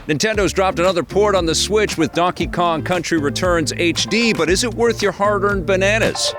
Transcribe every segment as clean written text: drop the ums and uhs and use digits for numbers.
Nintendo's dropped another port on the Switch with Donkey Kong Country Returns HD, but is it worth your hard-earned bananas?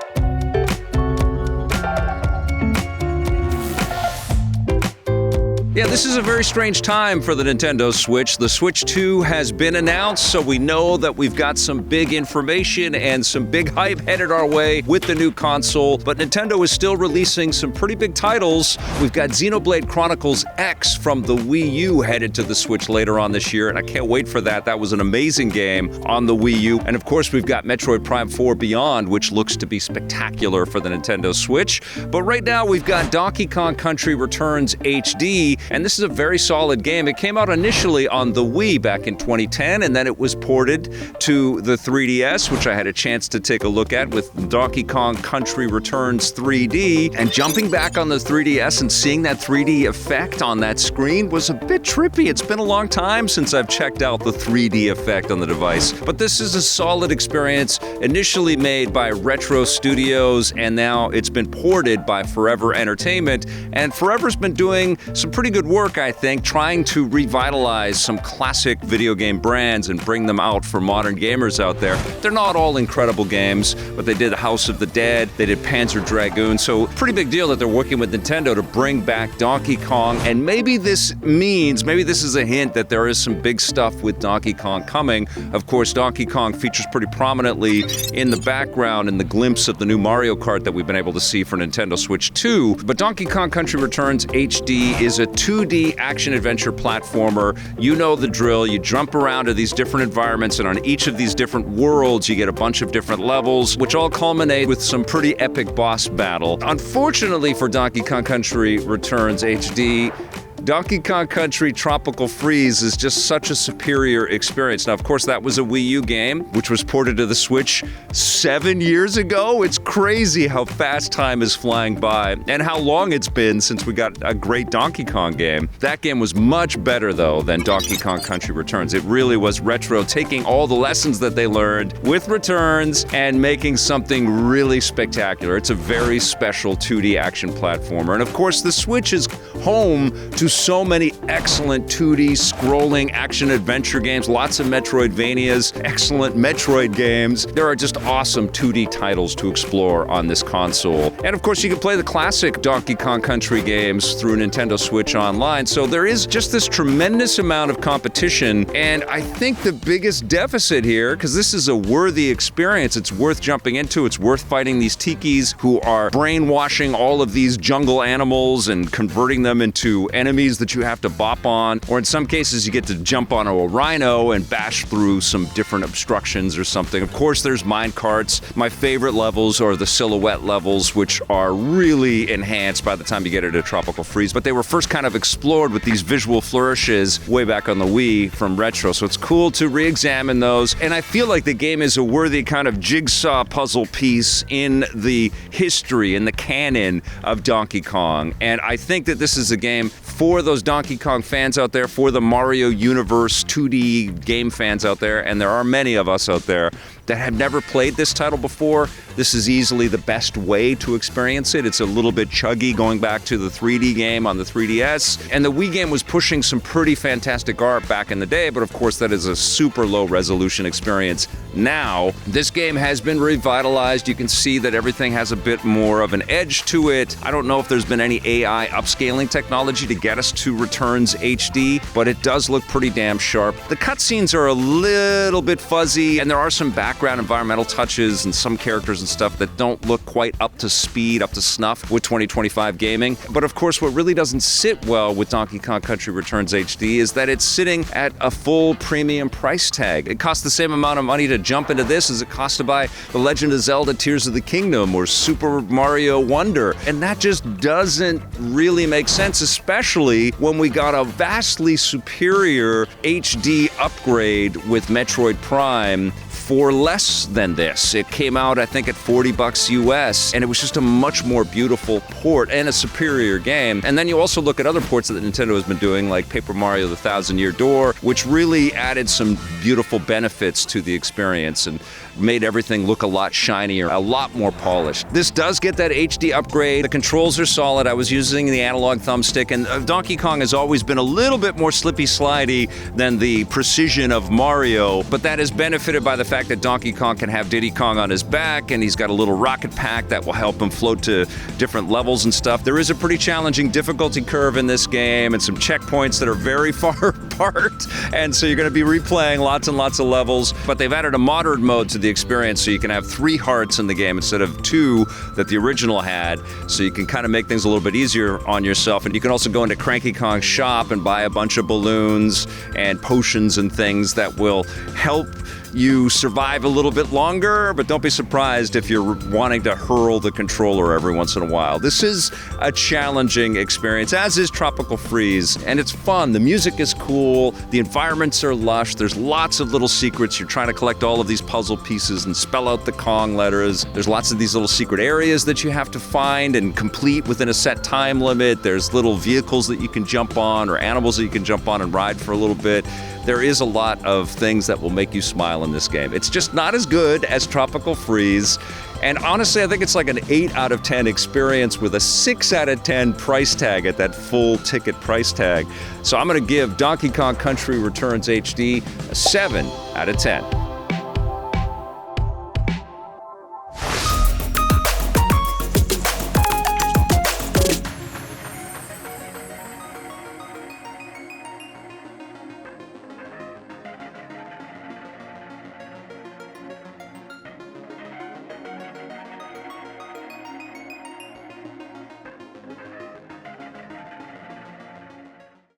Yeah, this is a very strange time for the Nintendo Switch. The Switch 2 has been announced, so we know that we've got some big information and some big hype headed our way with the new console, but Nintendo is still releasing some pretty big titles. We've got Xenoblade Chronicles X from the Wii U headed to the Switch later on this year, and I can't wait for that. That was an amazing game on the Wii U. And of course, we've got Metroid Prime 4 Beyond, which looks to be spectacular for the Nintendo Switch. But right now, we've got Donkey Kong Country Returns HD, and this is a very solid game. It came out initially on the Wii back in 2010, and then it was ported to the 3DS, which I had a chance to take a look at with Donkey Kong Country Returns 3D. And jumping back on the 3DS and seeing that 3D effect on that screen was a bit trippy. It's been a long time since I've checked out the 3D effect on the device. But this is a solid experience, initially made by Retro Studios, and now it's been ported by Forever Entertainment. And Forever's been doing some pretty good work, I think, trying to revitalize some classic video game brands and bring them out for modern gamers out there. They're not all incredible games, but they did House of the Dead, they did Panzer Dragoon, so pretty big deal that they're working with Nintendo to bring back Donkey Kong, and maybe this is a hint that there is some big stuff with Donkey Kong coming. Of course, Donkey Kong features pretty prominently in the background in the glimpse of the new Mario Kart that we've been able to see for Nintendo Switch 2, but Donkey Kong Country Returns HD is a 2D action-adventure platformer. You know the drill. You jump around to these different environments, and on each of these different worlds, you get a bunch of different levels, which all culminate with some pretty epic boss battle. Unfortunately for Donkey Kong Country Returns HD, Donkey Kong Country Tropical Freeze is just such a superior experience. Now, of course, that was a Wii U game, which was ported to the Switch 7 years ago. It's crazy how fast time is flying by and how long it's been since we got a great Donkey Kong game. That game was much better, though, than Donkey Kong Country Returns. It really was Retro, taking all the lessons that they learned with Returns and making something really spectacular. It's a very special 2D action platformer. And, of course, the Switch is home to so many excellent 2D scrolling action-adventure games, lots of Metroidvanias, excellent Metroid games. There are just awesome 2D titles to explore on this console. And of course, you can play the classic Donkey Kong Country games through Nintendo Switch Online, so there is just this tremendous amount of competition, and I think the biggest deficit here, because this is a worthy experience, it's worth jumping into, it's worth fighting these tikis who are brainwashing all of these jungle animals and converting them into enemies that you have to bop on, or in some cases you get to jump onto a rhino and bash through some different obstructions or something. Of course, there's mine carts. My favorite levels are the silhouette levels, which are really enhanced by the time you get into Tropical Freeze, but they were first kind of explored with these visual flourishes way back on the Wii from Retro, so it's cool to re-examine those, and I feel like the game is a worthy kind of jigsaw puzzle piece in the history, in the canon of Donkey Kong, and I think that this is a game for those Donkey Kong fans out there, for the Mario Universe 2D game fans out there, and there are many of us out there that have never played this title before. This is easily the best way to experience it. It's a little bit chuggy going back to the 3D game on the 3DS, and the Wii game was pushing some pretty fantastic art back in the day, but of course that is a super low resolution experience now. This game has been revitalized. You can see that everything has a bit more of an edge to it. I don't know if there's been any AI upscaling technology to get us to Returns HD, but it does look pretty damn sharp. The cutscenes are a little bit fuzzy, and there are some background environmental touches and some characters and stuff that don't look quite up to speed, up to snuff with 2025 gaming. But of course, what really doesn't sit well with Donkey Kong Country Returns HD is that it's sitting at a full premium price tag. It costs the same amount of money to jump into this as it costs to buy The Legend of Zelda Tears of the Kingdom or Super Mario Wonder. And that just doesn't really make sense, especially when we got a vastly superior HD upgrade with Metroid Prime for less than this. It came out, I think, at $40 US, and it was just a much more beautiful port and a superior game. And then you also look at other ports that Nintendo has been doing, like Paper Mario: The Thousand Year Door, which really added some beautiful benefits to the experience and made everything look a lot shinier, a lot more polished. This does get that HD upgrade. The controls are solid. I was using the analog thumbstick, and Donkey Kong has always been a little bit more slippy-slidey than the precision of Mario, but that is benefited by the fact that Donkey Kong can have Diddy Kong on his back, and he's got a little rocket pack that will help him float to different levels and stuff. There is a pretty challenging difficulty curve in this game, and some checkpoints that are very far apart, and so you're going to be replaying lots and lots of levels, but they've added a modern mode to the experience, so you can have 3 hearts in the game instead of 2 that the original had, so you can kind of make things a little bit easier on yourself. And you can also go into Cranky Kong's shop and buy a bunch of balloons and potions and things that will help you survive a little bit longer, but don't be surprised if you're wanting to hurl the controller every once in a while. This is a challenging experience, as is Tropical Freeze, and it's fun. The music is cool, the environments are lush, there's lots of little secrets. You're trying to collect all of these puzzle pieces and spell out the Kong letters. There's lots of these little secret areas that you have to find and complete within a set time limit. There's little vehicles that you can jump on or animals that you can jump on and ride for a little bit. There is a lot of things that will make you smile in this game. It's just not as good as Tropical Freeze. And honestly, I think it's like an 8 out of 10 experience with a 6 out of 10 price tag at that full ticket price tag. So I'm going to give Donkey Kong Country Returns HD a 7 out of 10.